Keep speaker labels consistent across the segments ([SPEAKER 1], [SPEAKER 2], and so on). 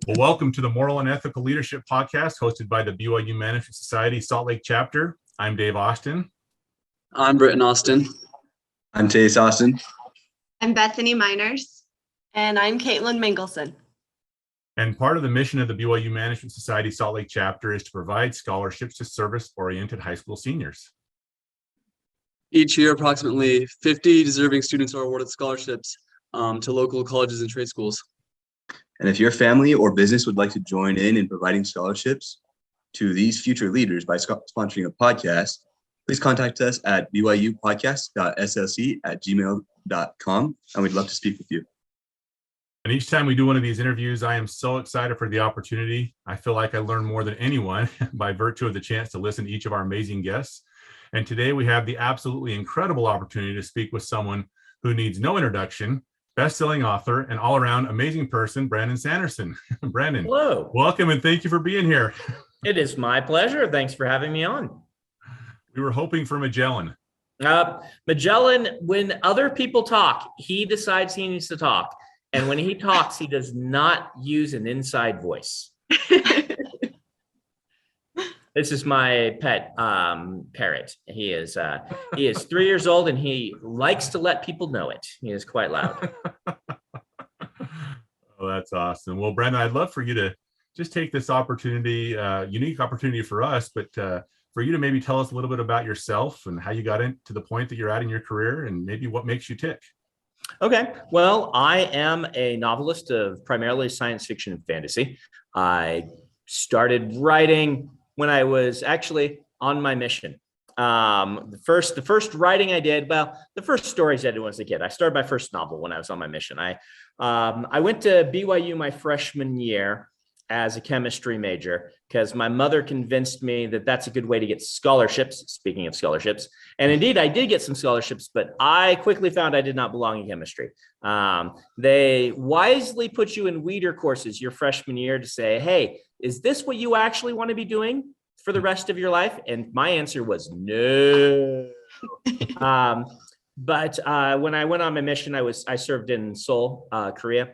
[SPEAKER 1] Well, welcome to the Moral and Ethical Leadership Podcast hosted by the BYU Management Society Salt Lake Chapter. I'm Dave Austin.
[SPEAKER 2] I'm Britton Austin.
[SPEAKER 3] I'm Chase Austin.
[SPEAKER 4] I'm Bethany Miners.
[SPEAKER 5] And I'm Caitlin Mingleson.
[SPEAKER 1] And part of the mission of the BYU Management Society Salt Lake Chapter is to provide scholarships to service-oriented high school seniors.
[SPEAKER 2] Each year, approximately 50 deserving students are awarded scholarships to local colleges and trade schools.
[SPEAKER 3] And if your family or business would like to join in providing scholarships to these future leaders by sponsoring a podcast, please contact us at byupodcast.slc@gmail.com, and we'd love to speak with you.
[SPEAKER 1] And each time we do one of these interviews, I am so excited for the opportunity. I feel like I learn more than anyone by virtue of the chance to listen to each of our amazing guests. And today we have the absolutely incredible opportunity to speak with someone who needs no introduction, best-selling author, and all-around amazing person, Brandon Sanderson. Brandon,
[SPEAKER 6] hello.
[SPEAKER 1] Welcome, and thank you for being here.
[SPEAKER 6] It is my pleasure. Thanks for having me on.
[SPEAKER 1] We were hoping for Magellan.
[SPEAKER 6] Magellan, when other people talk, he decides he needs to talk. And when he talks, he does not use an inside voice. This is my pet parrot. He is 3 years old, and he likes to let people know it. He is quite loud.
[SPEAKER 1] Oh, that's awesome. Well, Brandon, I'd love for you to just take this opportunity, unique opportunity for us, but for you to maybe tell us a little bit about yourself and how you got to the point that you're at in your career, and maybe what makes you tick.
[SPEAKER 6] Okay. Well, I am a novelist of primarily science fiction and fantasy. I started writing when I was actually on my mission. The first writing I did, the first stories I did when I was a kid. I started my first novel when I was on my mission. I went to BYU my freshman year as a chemistry major because my mother convinced me that that's a good way to get scholarships. Speaking of scholarships, and indeed I did get some scholarships, but I quickly found I did not belong in chemistry. They wisely put you in weeder courses your freshman year to say, hey, is this what you actually want to be doing for the rest of your life? And my answer was no. But when I went on my mission, I served in Seoul, Korea.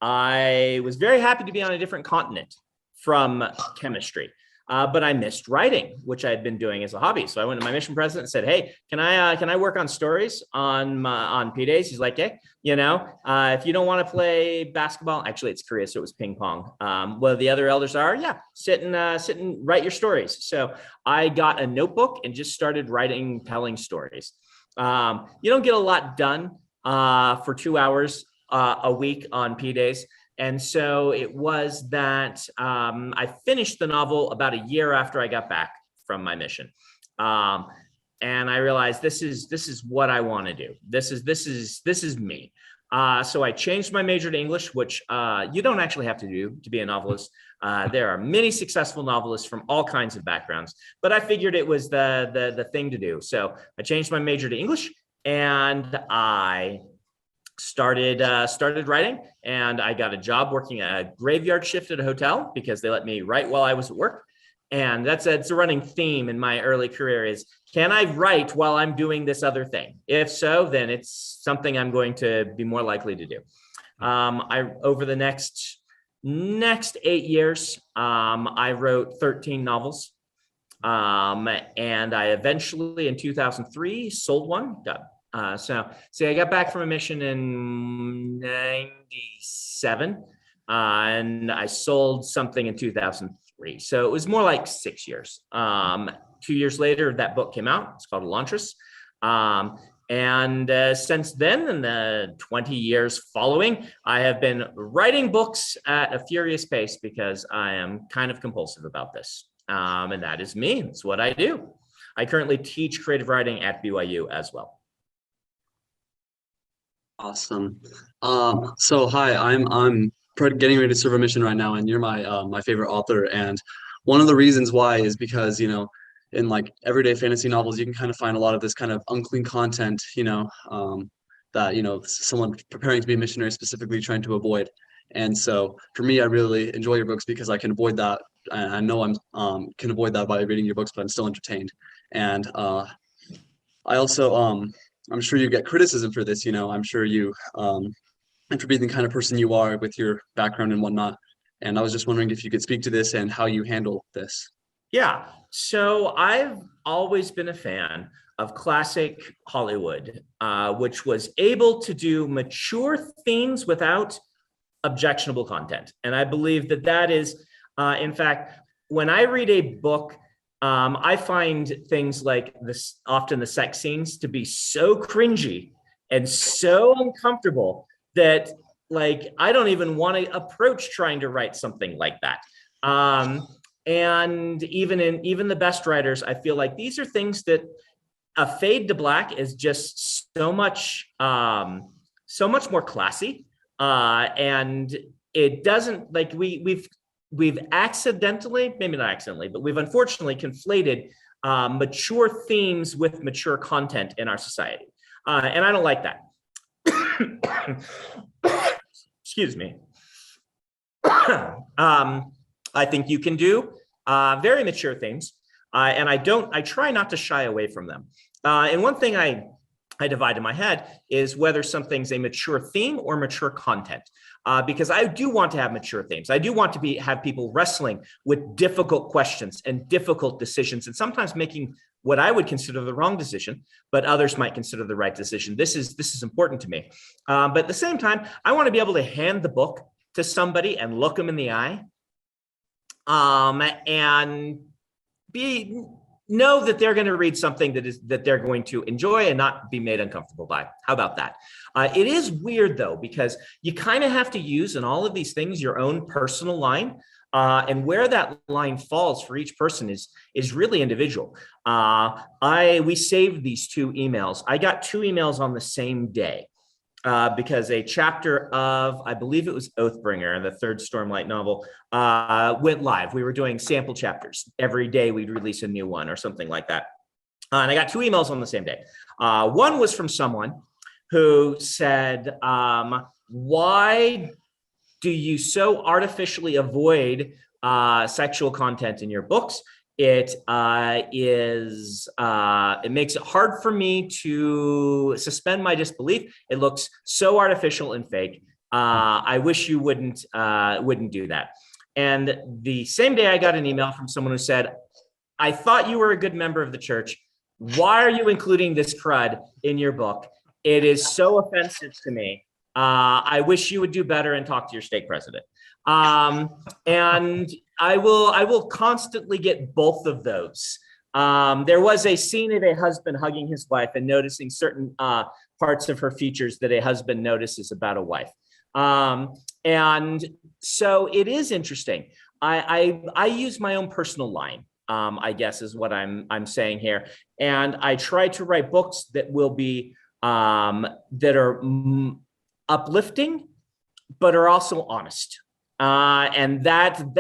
[SPEAKER 6] I was very happy to be on a different continent from chemistry, but I missed writing, which I had been doing as a hobby. So I went to my mission president and said, "Hey, can I work on stories on P days?" He's like, "Hey, if you don't want to play basketball, actually it's Korea, so it was ping pong. Well, the other elders are, sit and write your stories." So I got a notebook and just started telling stories. You don't get a lot done for 2 hours a week on P days. And so it was that I finished the novel about a year after I got back from my mission. And I realized this is what I want to do. This is me. So I changed my major to English, which you don't actually have to do to be a novelist. There are many successful novelists from all kinds of backgrounds, but I figured it was the thing to do. So I changed my major to English, and I started writing, and I got a job working a graveyard shift at a hotel because they let me write while I was at work. And it's a running theme in my early career is, can I write while I'm doing this other thing? If so, then it's something I'm going to be more likely to do. Over the next 8 years, I wrote 13 novels. And I eventually in 2003 sold one. So I got back from a mission in 97, and I sold something in 2003. So it was more like 6 years. 2 years later, that book came out. It's called Elantris. And since then, in the 20 years following, I have been writing books at a furious pace because I am kind of compulsive about this. And that is me. It's what I do. I currently teach creative writing at BYU as well.
[SPEAKER 2] Awesome. So hi, I'm getting ready to serve a mission right now, and you're my favorite author. And one of the reasons why is because in like everyday fantasy novels, you can kind of find a lot of this kind of unclean content, that someone preparing to be a missionary specifically trying to avoid. And so for me, I really enjoy your books because I can avoid that. And I know I'm can avoid that by reading your books, but I'm still entertained. And I also I'm sure you get criticism for this. I'm sure you and for being the kind of person you are with your background and whatnot. And I was just wondering if you could speak to this and how you handle this.
[SPEAKER 6] Yeah. So I've always been a fan of classic Hollywood, which was able to do mature themes without objectionable content. And I believe that that is, in fact, when I read a book, I find things like this, often the sex scenes, to be so cringy and so uncomfortable that, like, I don't even want to approach trying to write something like that. And even the best writers, I feel like these are things that a fade to black is just so much more classy, and it doesn't, like, we've accidentally, maybe not accidentally, but we've unfortunately conflated mature themes with mature content in our society, and I don't like that. Excuse me. I think you can do very mature things, and I try not to shy away from them. And one thing I divide in my head is whether something's a mature theme or mature content, because I do want to have mature themes. I do want to have people wrestling with difficult questions and difficult decisions, and sometimes making what I would consider the wrong decision, but others might consider the right decision. This is important to me. But at the same time, I want to be able to hand the book to somebody and look them in the eye, and know that they're going to read something that they're going to enjoy and not be made uncomfortable by. How about that? It is weird, though, because you kind of have to use in all of these things your own personal line. And where that line falls for each person is really individual. We saved these 2 emails. I got 2 emails on the same day, because a chapter of, I believe it was Oathbringer, the 3rd Stormlight novel, went live. We were doing sample chapters. Every day we'd release a new one or something like that. And I got 2 emails on the same day. One was from someone who said, why do you so artificially avoid sexual content in your books? It makes it hard for me to suspend my disbelief. It looks so artificial and fake. I wish you wouldn't do that. And the same day I got an email from someone who said, I thought you were a good member of the church. Why are you including this crud in your book? It is so offensive to me. I wish you would do better and talk to your stake president. And I will constantly get both of those. There was a scene of a husband hugging his wife and noticing certain parts of her features that a husband notices about a wife. And so it is interesting. I use my own personal line, I guess is what I'm saying here. And I try to write books that will be, that are uplifting, but are also honest. And that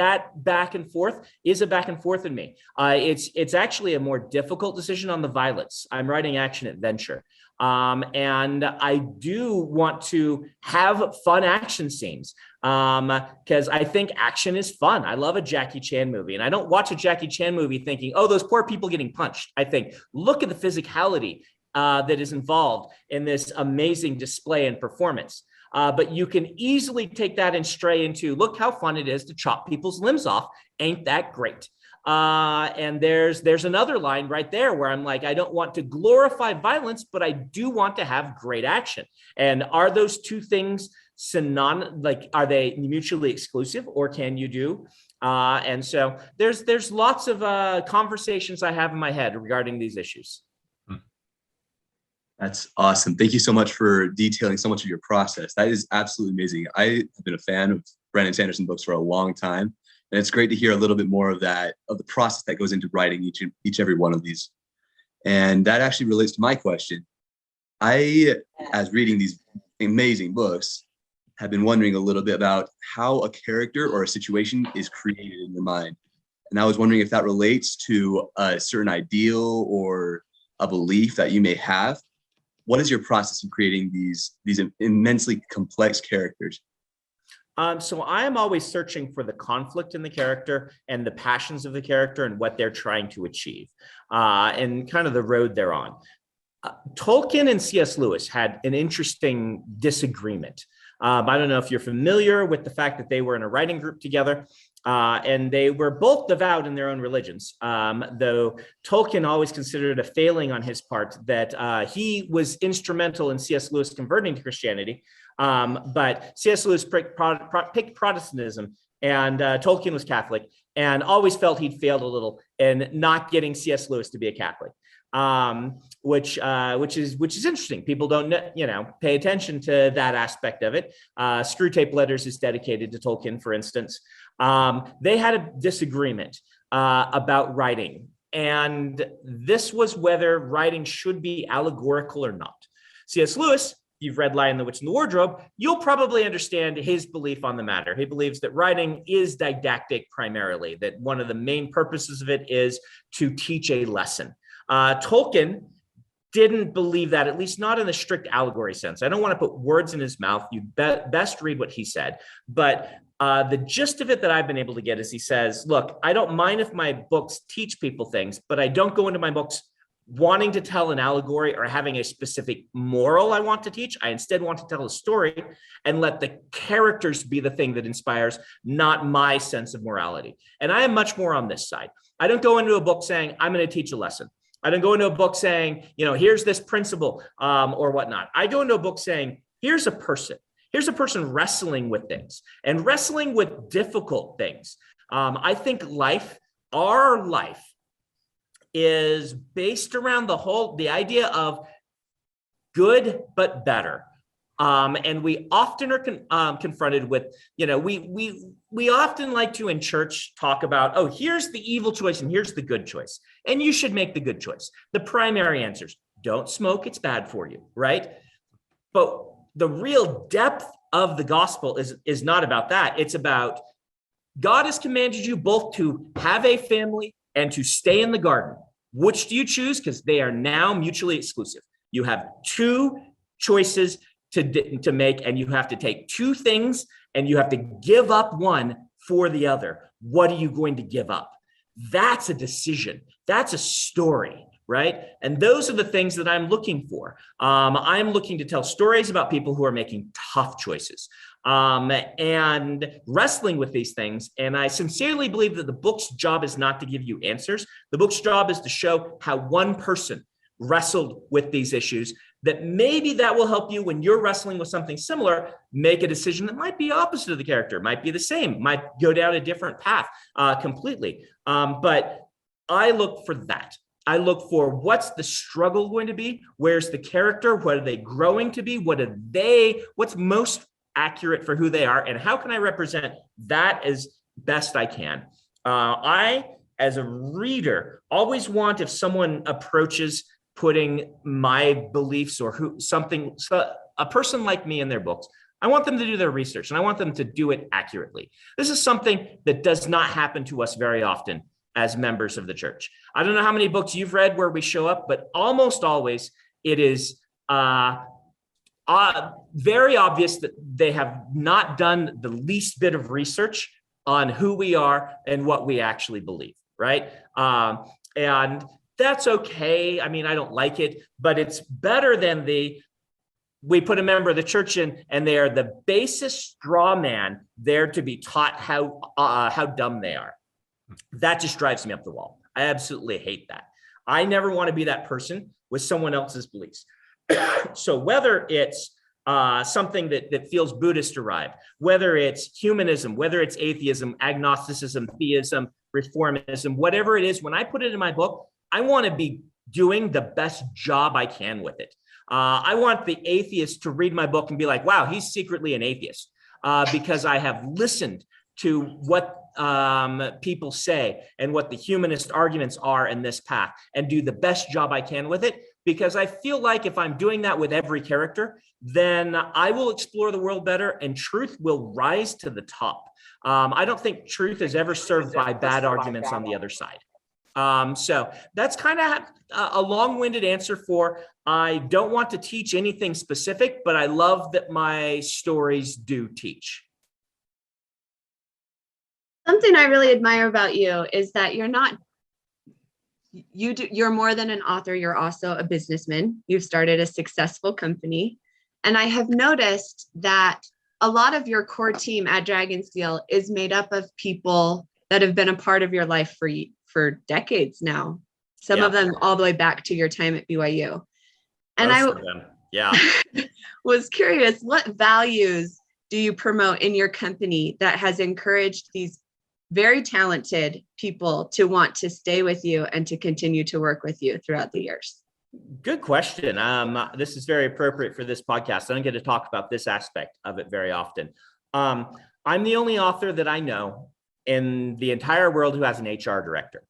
[SPEAKER 6] back and forth is a back and forth in me. It's actually a more difficult decision on the violence. I'm writing action adventure. And I do want to have fun action scenes, because I think action is fun. I love a Jackie Chan movie, and I don't watch a Jackie Chan movie thinking, oh, those poor people getting punched. I think, look at the physicality that is involved in this amazing display and performance. But you can easily take that and stray into, look how fun it is to chop people's limbs off. Ain't that great? And there's another line right there where I'm like, I don't want to glorify violence, but I do want to have great action. And are those 2 things are they mutually exclusive, or can you do? And so there's lots of conversations I have in my head regarding these issues.
[SPEAKER 3] That's awesome. Thank you so much for detailing so much of your process. That is absolutely amazing. I have been a fan of Brandon Sanderson books for a long time, and it's great to hear a little bit more of the process that goes into writing each every one of these. And that actually relates to my question. As reading these amazing books, have been wondering a little bit about how a character or a situation is created in your mind. And I was wondering if that relates to a certain ideal or a belief that you may have. What is your process of creating these immensely complex characters?
[SPEAKER 6] So I'm always searching for the conflict in the character and the passions of the character and what they're trying to achieve, and kind of the road they're on. Tolkien and C.S. Lewis had an interesting disagreement. I don't know if you're familiar with the fact that they were in a writing group together. And they were both devout in their own religions, though Tolkien always considered a failing on his part that he was instrumental in C.S. Lewis converting to Christianity. But C.S. Lewis picked Protestantism, and Tolkien was Catholic, and always felt he'd failed a little in not getting C.S. Lewis to be a Catholic. Which is interesting. People don't pay attention to that aspect of it. Screwtape Letters is dedicated to Tolkien, for instance. They had a disagreement about writing, and this was whether writing should be allegorical or not. C.S. Lewis, you've read Lion, the Witch, and the Wardrobe, you'll probably understand his belief on the matter. He believes that writing is didactic primarily, that one of the main purposes of it is to teach a lesson. Tolkien didn't believe that, at least not in the strict allegory sense. I don't want to put words in his mouth. You best read what he said. But the gist of it that I've been able to get is he says, look, I don't mind if my books teach people things, but I don't go into my books wanting to tell an allegory or having a specific moral I want to teach. I instead want to tell a story and let the characters be the thing that inspires, not my sense of morality. And I am much more on this side. I don't go into a book saying, I'm going to teach a lesson. I don't go into a book saying, here's this principle or whatnot. I go into a book saying, here's a person wrestling with things and wrestling with difficult things. I think our life is based around the idea of good, but better. And we often are confronted with, we often like to in church talk about, oh, here's the evil choice and here's the good choice. And you should make the good choice. The primary answers: don't smoke, it's bad for you, right? But the real depth of the gospel is not about that. It's about God has commanded you both to have a family and to stay in the garden. Which do you choose? Because they are now mutually exclusive. You have two choices to make, and you have to take two things and you have to give up one for the other. What are you going to give up? That's a decision. That's a story, right? And those are the things that I'm looking for. I'm looking to tell stories about people who are making tough choices and wrestling with these things. And I sincerely believe that the book's job is not to give you answers. The book's job is to show how one person wrestled with these issues, that maybe that will help you when you're wrestling with something similar, make a decision that might be opposite of the character, might be the same, might go down a different path completely. But I look for that. I look for what's the struggle going to be? Where's the character? What are they growing to be? What's most accurate for who they are? And how can I represent that as best I can? I, as a reader, always want, if someone approaches putting my beliefs or a person like me in their books, I want them to do their research and I want them to do it accurately. This is something that does not happen to us very often as members of the church. I don't know how many books you've read where we show up, but almost always it is very obvious that they have not done the least bit of research on who we are and what we actually believe, right? And that's okay. I mean, I don't like it, but it's better than we put a member of the church in and they are the basest straw man there to be taught how dumb they are. That just drives me up the wall. I absolutely hate that. I never want to be that person with someone else's beliefs. So whether it's something that feels Buddhist derived, whether it's humanism, whether it's atheism, agnosticism, theism, reformism, whatever it is, when I put it in my book, I want to be doing the best job I can with it. I want the atheist to read my book and be like, wow, he's secretly an atheist, because I have listened to what people say and what the humanist arguments are in this path and do the best job I can with it. Because I feel like if I'm doing that with every character, then I will explore the world better and truth will rise to the top. I don't think truth is ever served by bad arguments on the other side. So that's kind of a long-winded answer for, I don't want to teach anything specific, but I love that my stories do teach.
[SPEAKER 4] Something I really admire about you is that you're more than an author. You're also a businessman. You've started a successful company. And I have noticed that a lot of your core team at Dragonsteel is made up of people that have been a part of your life for decades now. Some of them all the way back to your time at BYU. And
[SPEAKER 6] Most of them. Yeah.
[SPEAKER 4] was curious, what values do you promote in your company that has encouraged these very talented people to want to stay with you and to continue to work with you throughout the years?
[SPEAKER 6] Good question. This is very appropriate for this podcast. I don't get to talk about this aspect of it very often. I'm the only author that I know in the entire world who has an HR director.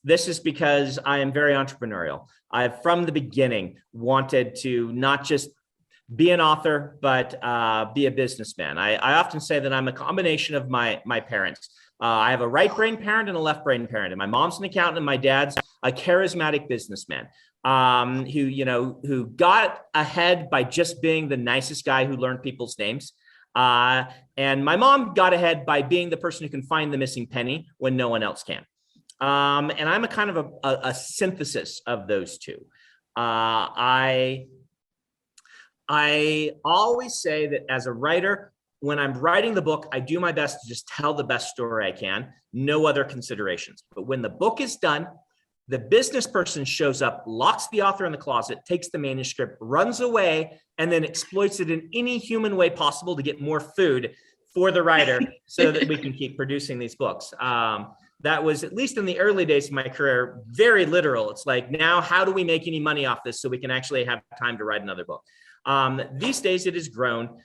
[SPEAKER 6] This is because I am very entrepreneurial. I've from the beginning wanted to not just be an author, but be a businessman. I often say that I'm a combination of my parents. I have a right brain parent and a left brain parent, and my mom's an accountant and my dad's a charismatic businessman who got ahead by just being the nicest guy who learned people's names. And my mom got ahead by being the person who can find the missing penny when no one else can. And I'm a kind of a synthesis of those two. I always say that as a writer, when I'm writing the book, I do my best to just tell the best story I can, no other considerations. But when the book is done, the business person shows up, locks the author in the closet, takes the manuscript, runs away, and then exploits it in any human way possible to get more food for the writer so that we can keep producing these books. That was, at least in the early days of my career, very literal. It's like, now how do we make any money off this so we can actually have time to write another book? These days it has grown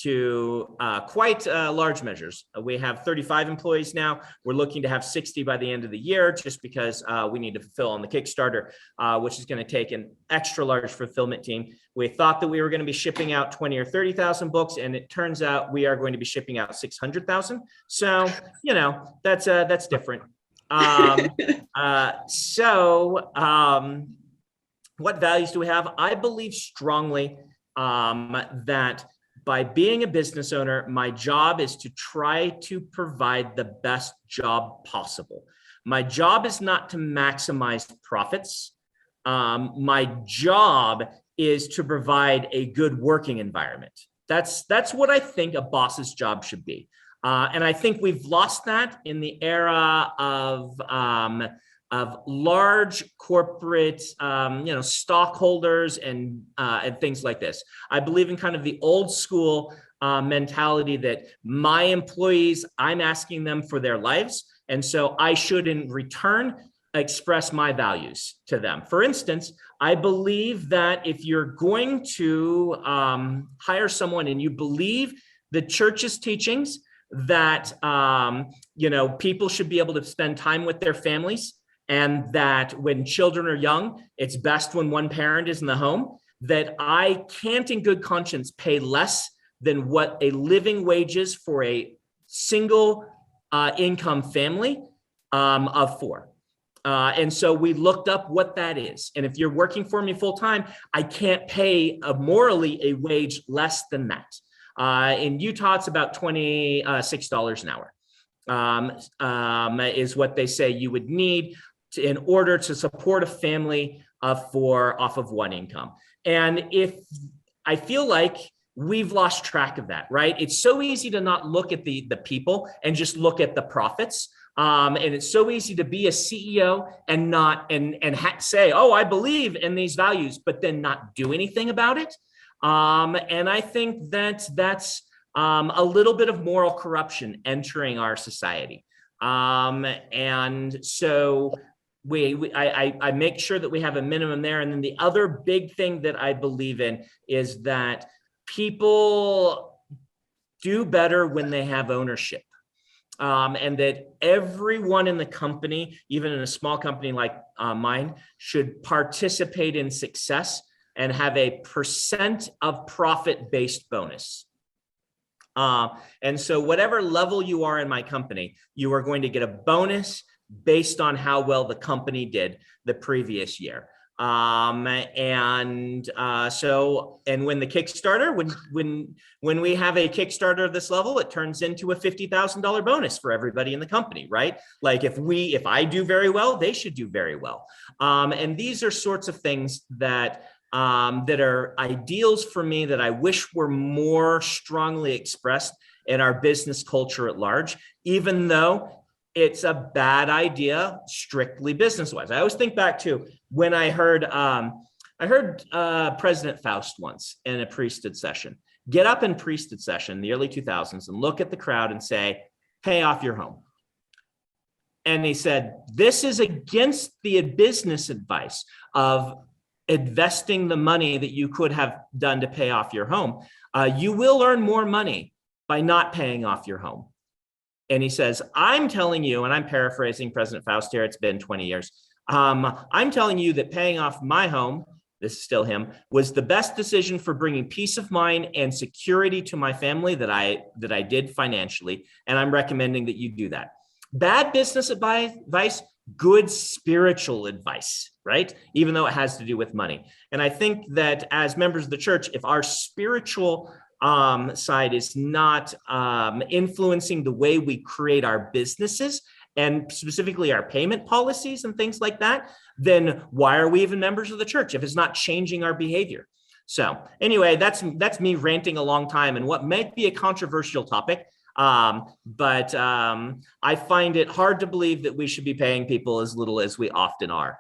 [SPEAKER 6] to quite large measures. We have 35 employees now. We're looking to have 60 by the end of the year, just because we need to fulfill on the Kickstarter, which is going to take an extra large fulfillment team. We thought that we were going to be shipping out 20 or 30,000 books, and it turns out we are going to be shipping out 600,000. So, that's different. What values do we have? I believe strongly that by being a business owner, my job is to try to provide the best job possible. My job is not to maximize profits. My job is to provide a good working environment. That's what I think a boss's job should be. And I think we've lost that in the era of large corporate, stockholders and things like this. I believe in kind of the old school mentality that my employees, I'm asking them for their lives. And so I should, in return, express my values to them. For instance, I believe that if you're going to hire someone and you believe the church's teachings that, people should be able to spend time with their families, and that when children are young, it's best when one parent is in the home, that I can't in good conscience pay less than what a living wage is for a single income family of four. And so we looked up what that is. And if you're working for me full time, I can't pay morally a wage less than that. In Utah, it's about $26 an hour is what they say you would need in order to support a family of four off of one income. And if I feel like we've lost track of that, right? It's so easy to not look at the people and just look at the profits. And it's so easy to be a CEO and not say, oh, I believe in these values, but then not do anything about it. And I think that's a little bit of moral corruption entering our society. And so I make sure that we have a minimum there. And then the other big thing that I believe in is that people do better when they have ownership. And that everyone in the company, even in a small company like mine, should participate in success and have a % of profit-based bonus. And so whatever level you are in my company, you are going to get a bonus based on how well the company did the previous year. And when the Kickstarter, when we have a Kickstarter of this level, it turns into a $50,000 bonus for everybody in the company, right? Like if I do very well, they should do very well. And these are sorts of things that that are ideals for me that I wish were more strongly expressed in our business culture at large, even though it's a bad idea strictly business-wise. I always think back to when I heard President Faust once in a priesthood session get up in priesthood session in the early 2000s and look at the crowd and say, pay off your home. And he said, this is against the business advice of investing the money that you could have done to pay off your home. You will earn more money by not paying off your home. And he says, I'm telling you, and I'm paraphrasing President Faust here, it's been 20 years. I'm telling you that paying off my home, this is still him, was the best decision for bringing peace of mind and security to my family that I did financially. And I'm recommending that you do that. Bad business advice, good spiritual advice, right? Even though it has to do with money. And I think that as members of the church, if our spiritual side is not influencing the way we create our businesses and specifically our payment policies and things like that, then why are we even members of the church if it's not changing our behavior? So anyway, that's me ranting a long time and what might be a controversial topic. But I find it hard to believe that we should be paying people as little as we often are.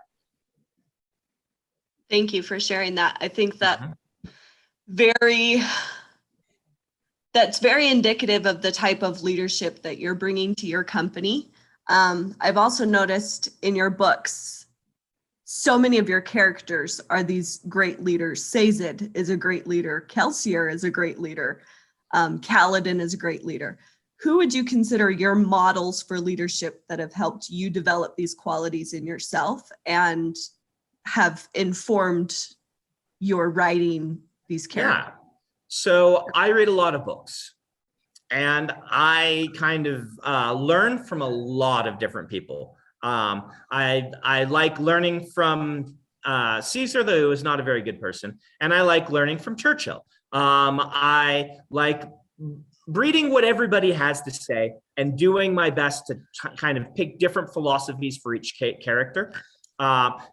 [SPEAKER 5] Thank you for sharing that. I think that that's very indicative of the type of leadership that you're bringing to your company. I've also noticed in your books, so many of your characters are these great leaders. Sazed is a great leader. Kelsier is a great leader. Kaladin is a great leader. Who would you consider your models for leadership that have helped you develop these qualities in yourself and have informed your writing these characters?
[SPEAKER 6] Yeah. So I read a lot of books and I kind of learn from a lot of different people. I like learning from Caesar, though he was not a very good person. And I like learning from Churchill. I like reading what everybody has to say and doing my best to kind of pick different philosophies for each character.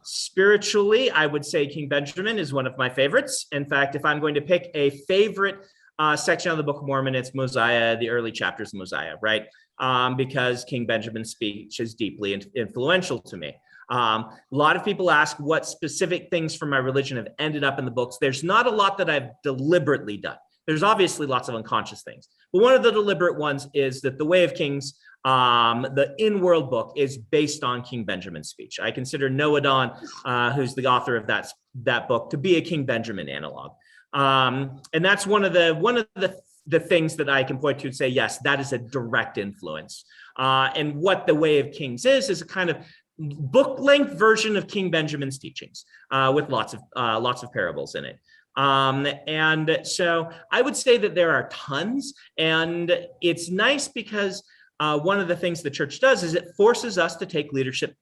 [SPEAKER 6] Spiritually, I would say King Benjamin is one of my favorites. In fact, if I'm going to pick a favorite section of the Book of Mormon, it's Mosiah, the early chapters of Mosiah, right? Because King Benjamin's speech is deeply influential to me. A lot of people ask what specific things from my religion have ended up in the books. There's not a lot that I've deliberately done. There's obviously lots of unconscious things. But one of the deliberate ones is that the Way of Kings, the in-world book, is based on King Benjamin's speech. I consider Noah Don, who's the author of that book, to be a King Benjamin analog. And that's one of the things that I can point to and say, yes, that is a direct influence. And what the Way of Kings is a kind of book-length version of King Benjamin's teachings with lots of parables in it. And so I would say that there are tons, and it's nice because one of the things the church does is it forces us to take leadership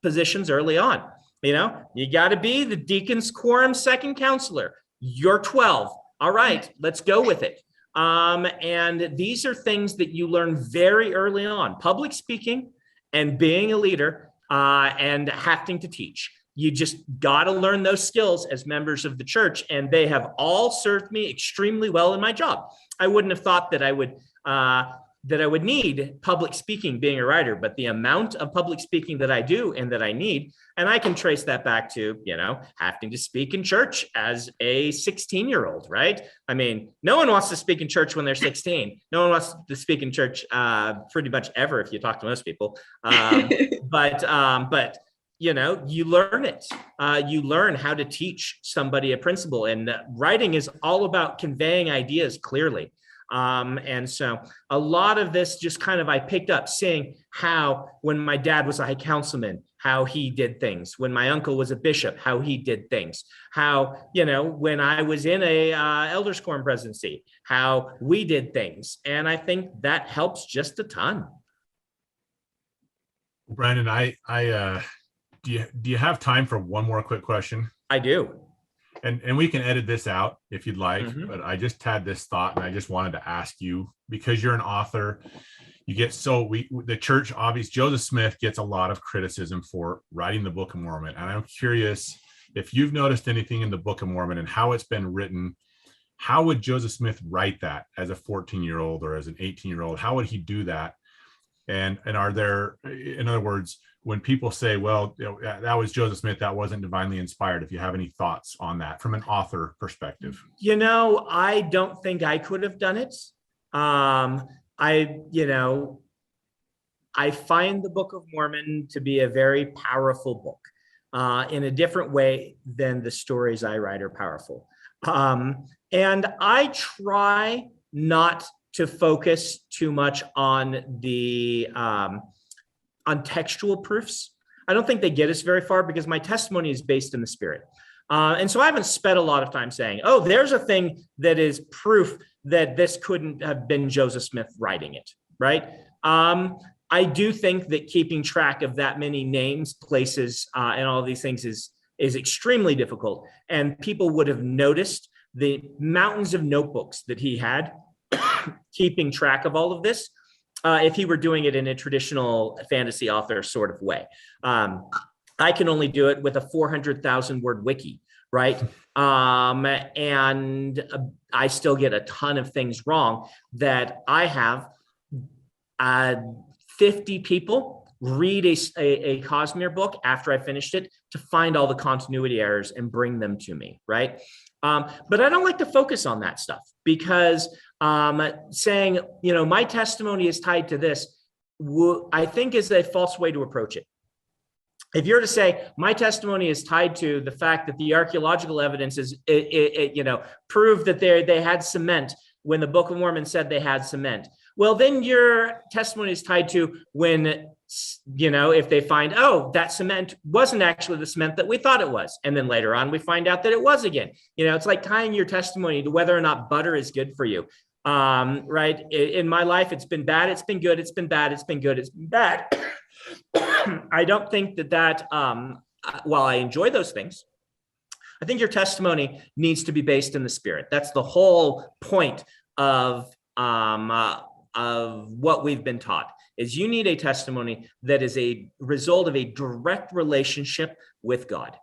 [SPEAKER 6] positions early on. You know, you got to be the deacon's quorum second counselor. You're 12. All right, let's go with it. And these are things that you learn very early on: public speaking and being a leader and having to teach. You just got to learn those skills as members of the church, and they have all served me extremely well in my job. I wouldn't have thought that I would need public speaking being a writer, but the amount of public speaking that I do and that I need, and I can trace that back to, having to speak in church as a 16-year-old, right? I mean, no one wants to speak in church when they're 16. No one wants to speak in church pretty much ever if you talk to most people. But you learn it. You learn how to teach somebody a principle, and writing is all about conveying ideas clearly. And so a lot of this just kind of I picked up seeing how when my dad was a high councilman, how he did things, when my uncle was a bishop, how he did things, how, when I was in a elders quorum presidency, how we did things. And I think that helps just a ton.
[SPEAKER 1] Brandon, do you have time for one more quick question?
[SPEAKER 6] I do.
[SPEAKER 1] And we can edit this out if you'd like, but I just had this thought and I just wanted to ask you, because you're an author, you get the church, obviously, Joseph Smith gets a lot of criticism for writing the Book of Mormon. And I'm curious if you've noticed anything in the Book of Mormon and how it's been written, how would Joseph Smith write that as a 14-year-old or as an 18-year-old? How would he do that? And are there, in other words, when people say, well, that was Joseph Smith, that wasn't divinely inspired, if you have any thoughts on that from an author perspective?
[SPEAKER 6] I don't think I could have done it. I find the Book of Mormon to be a very powerful book in a different way than the stories I write are powerful. And I try not to focus too much on the on textual proofs. I don't think they get us very far because my testimony is based in the Spirit. And so I haven't spent a lot of time saying, oh, there's a thing that is proof that this couldn't have been Joseph Smith writing it, right? I do think that keeping track of that many names, places, and all these things is extremely difficult. And people would have noticed the mountains of notebooks that he had keeping track of all of this if he were doing it in a traditional fantasy author sort of way. I can only do it with a 400,000 word wiki, right? And I still get a ton of things wrong that I have 50 people read a Cosmere book after I finished it to find all the continuity errors and bring them to me, right? But I don't like to focus on that stuff because saying, my testimony is tied to this, I think is a false way to approach it. If you're to say my testimony is tied to the fact that the archaeological evidence is, proved that they had cement when the Book of Mormon said they had cement, well, then your testimony is tied to when, if they find, oh, that cement wasn't actually the cement that we thought it was. And then later on, we find out that it was again. It's like tying your testimony to whether or not butter is good for you. Right? In my life, it's been bad, it's been good, it's been bad, it's been good, it's been bad. I don't think that while I enjoy those things, I think your testimony needs to be based in the Spirit. That's the whole point of what we've been taught, is you need a testimony that is a result of a direct relationship with God,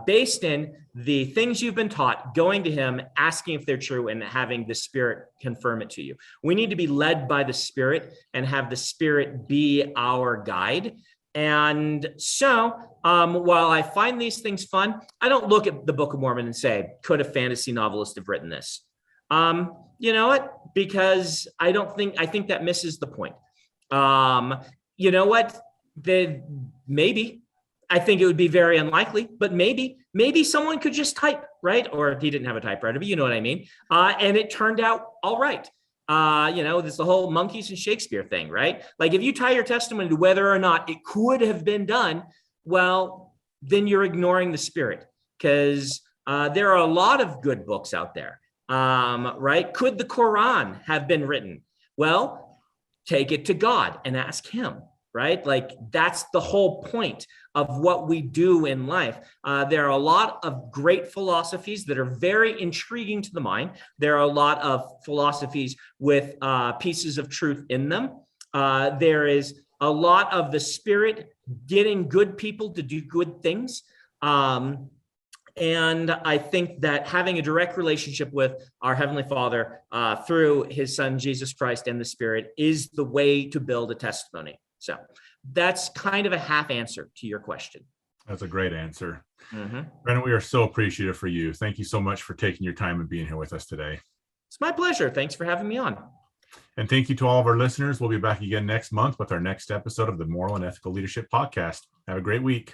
[SPEAKER 6] based in the things you've been taught, going to him, asking if they're true, and having the Spirit confirm it to you. We need to be led by the Spirit and have the Spirit be our guide. And so while I find these things fun, I don't look at the Book of Mormon and say, could a fantasy novelist have written this? You know what? Because I think that misses the point. You know what? Maybe, I think it would be very unlikely, but maybe someone could just type, right? Or he didn't have a typewriter, but you know what I mean? And it turned out all right. There's the whole monkeys and Shakespeare thing, right? Like if you tie your testimony to whether or not it could have been done, well, then you're ignoring the Spirit, because there are a lot of good books out there, right? Could the Quran have been written? Well, take it to God and ask him, right? Like that's the whole point of what we do in life. There are a lot of great philosophies that are very intriguing to the mind. There are a lot of philosophies with pieces of truth in them. There is a lot of the Spirit getting good people to do good things. And I think that having a direct relationship with our Heavenly Father through his Son, Jesus Christ, and the Spirit is the way to build a testimony. So that's kind of a half answer to your question.
[SPEAKER 1] That's a great answer. Brennan, we are so appreciative for you. Thank you so much for taking your time and being here with us today.
[SPEAKER 6] It's my pleasure. Thanks for having me on.
[SPEAKER 1] And thank you to all of our listeners. We'll be back again next month with our next episode of the Moral and Ethical Leadership Podcast. Have a great week.